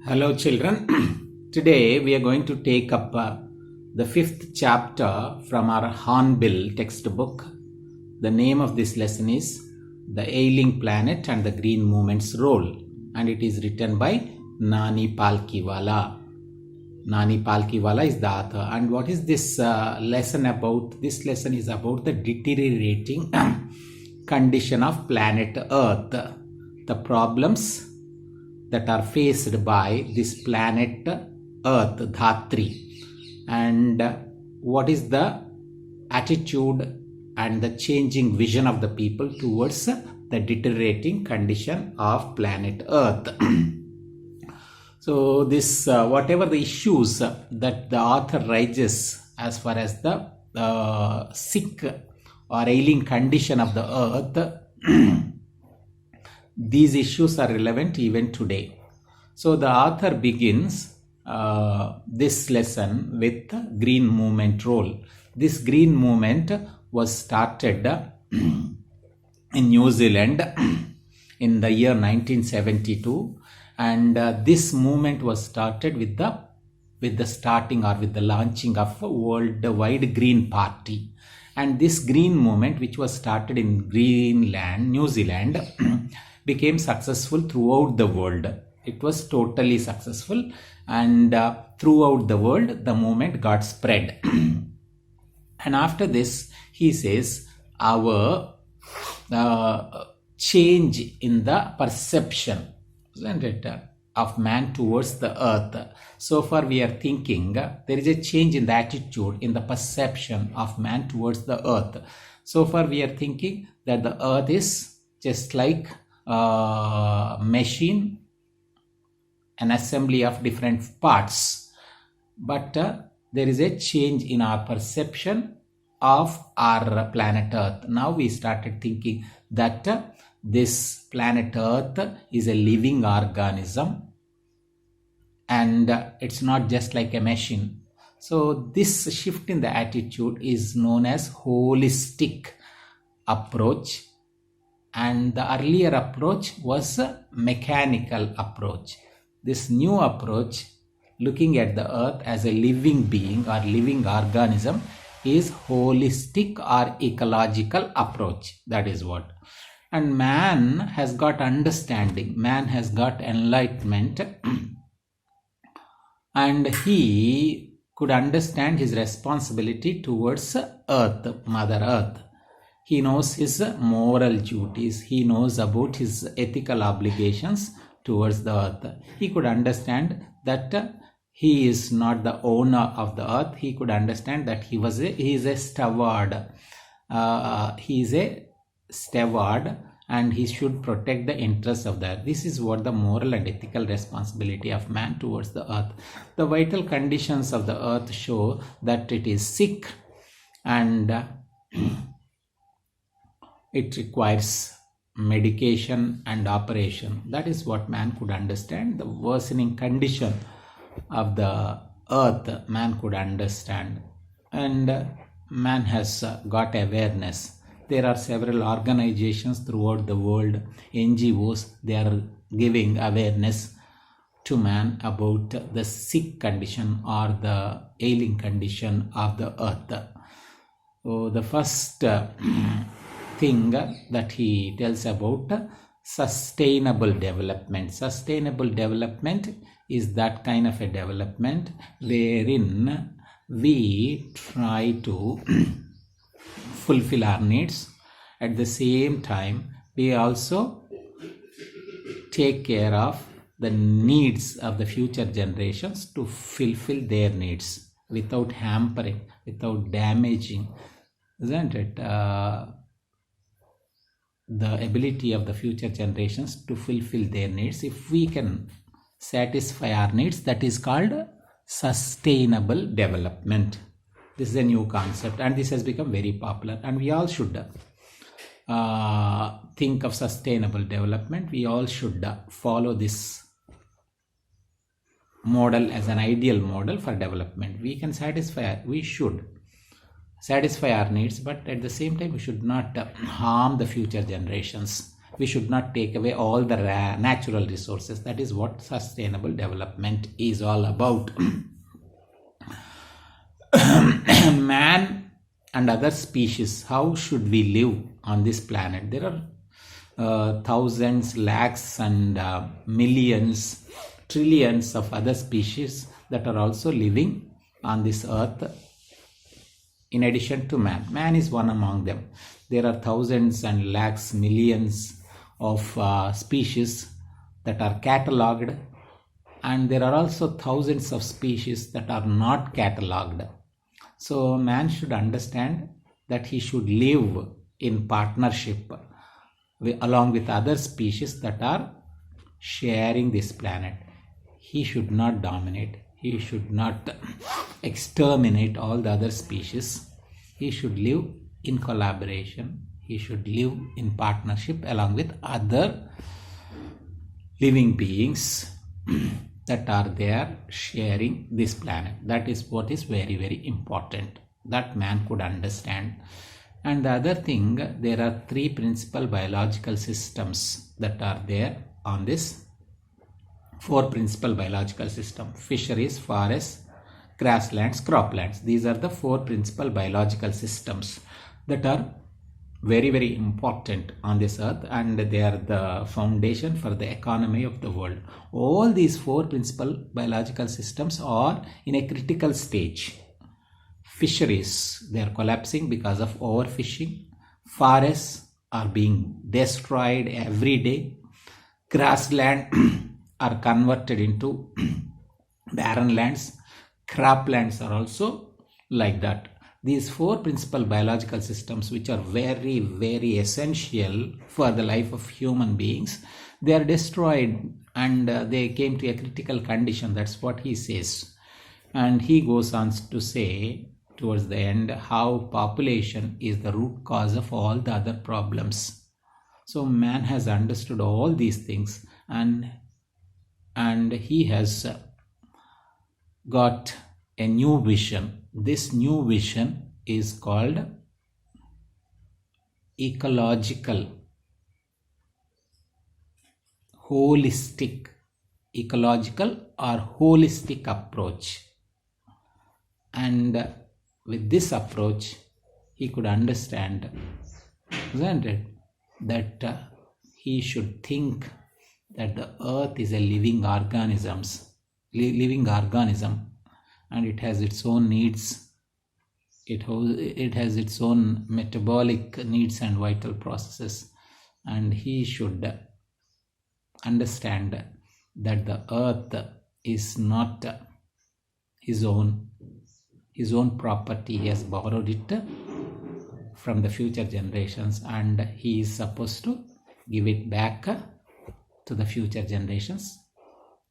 Hello, children. Today we are going to take up the fifth chapter from our Hornbill textbook. The name of this lesson is The Ailing Planet and the Green Movement's Role, and it is written by Nani Palkhiwala. Nani Palkhiwala is the author. And what is this lesson about? This lesson is about the deteriorating condition of planet Earth, the problems that are faced by this planet Earth, Dhatri, and what is the attitude and the changing vision of the people towards the deteriorating condition of planet Earth. So this whatever the issues that the author raises as far as the sick or ailing condition of the Earth, these issues are relevant even today. So the author begins this lesson with green movement role. This green movement was started in New Zealand in the year 1972, and this movement was started with the starting or with the launching of a worldwide Green Party. And this green movement, which was started in Greenland, New Zealand, became successful throughout the world. It was totally successful, and throughout the world the movement got spread. And after this, he says, our change in the perception, isn't it, of man towards the earth. So far we are thinking there is a change in the attitude, in the perception of man towards the earth. So far we are thinking that the earth is just like machine, an assembly of different parts, but there is a change in our perception of our planet Earth. Now we started thinking that this planet Earth is a living organism, and it's not just like a machine. So this shift in the attitude is known as holistic approach. And the earlier approach was a mechanical approach. This new approach, looking at the earth as a living being or living organism, is holistic or ecological approach. That is what. And man has got understanding, man has got enlightenment, and he could understand his responsibility towards earth, Mother Earth. He knows his moral duties. He knows about his ethical obligations towards the earth. He could understand that he is not the owner of the earth. He could understand that he is a steward. He is a steward, and he should protect the interests of the earth. This is what the moral and ethical responsibility of man towards the earth. The vital conditions of the earth show that it is sick, and it requires medication and operation. That is what man could understand. The worsening condition of the earth, man could understand. And man has got awareness. There are several organizations throughout the world, NGOs, they are giving awareness to man about the sick condition or the ailing condition of the earth. So the first thing that he tells about sustainable development. Sustainable development is that kind of a development wherein we try to fulfill our needs. At the same time, we also take care of the needs of the future generations to fulfill their needs without hampering, without damaging, isn't it? The ability of the future generations to fulfill their needs. If we can satisfy our needs, that is called sustainable development. This is a new concept, and this has become very popular, and we all should think of sustainable development. We all should follow this model as an ideal model for development. We should satisfy our needs, but at the same time we should not harm the future generations. We should not take away all the natural resources. That is what sustainable development is all about. Man and other species, how should we live on this planet? There are thousands, lakhs and millions, trillions of other species that are also living on this earth in addition to man. Man is one among them. There are thousands and lakhs, millions of species that are catalogued, and there are also thousands of species that are not catalogued. So man should understand that he should live in partnership along with other species that are sharing this planet. He should not dominate. He should not exterminate all the other species. He should live in collaboration. He should live in partnership along with other living beings that are there sharing this planet. That is what is very, very important, that man could understand. And the other thing, there are 3 principal biological systems that are there on this 4 principal biological systems: fisheries, forests, grasslands, croplands. These are the 4 principal biological systems that are very, very important on this earth, and they are the foundation for the economy of the world. All these 4 principal biological systems are in a critical stage. Fisheries, they are collapsing because of overfishing. Forests are being destroyed every day. Grassland are converted into barren lands. Croplands are also like that. These 4 principal biological systems, which are very, very essential for the life of human beings, they are destroyed and they came to a critical condition. That's what he says. And he goes on to say towards the end how population is the root cause of all the other problems. So man has understood all these things, and he has got a new vision. This new vision is called ecological, holistic, ecological or holistic approach. And with this approach, he could understand, isn't it, that he should think that the earth is a living organism, and it has its own needs. It has its own metabolic needs and vital processes, and he should understand that the earth is not his own property. He has borrowed it from the future generations, and he is supposed to give it back to the future generations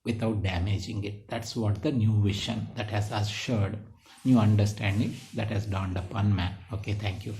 without damaging it. That's what the new vision that has assured, new understanding that has dawned upon man. Okay, thank you.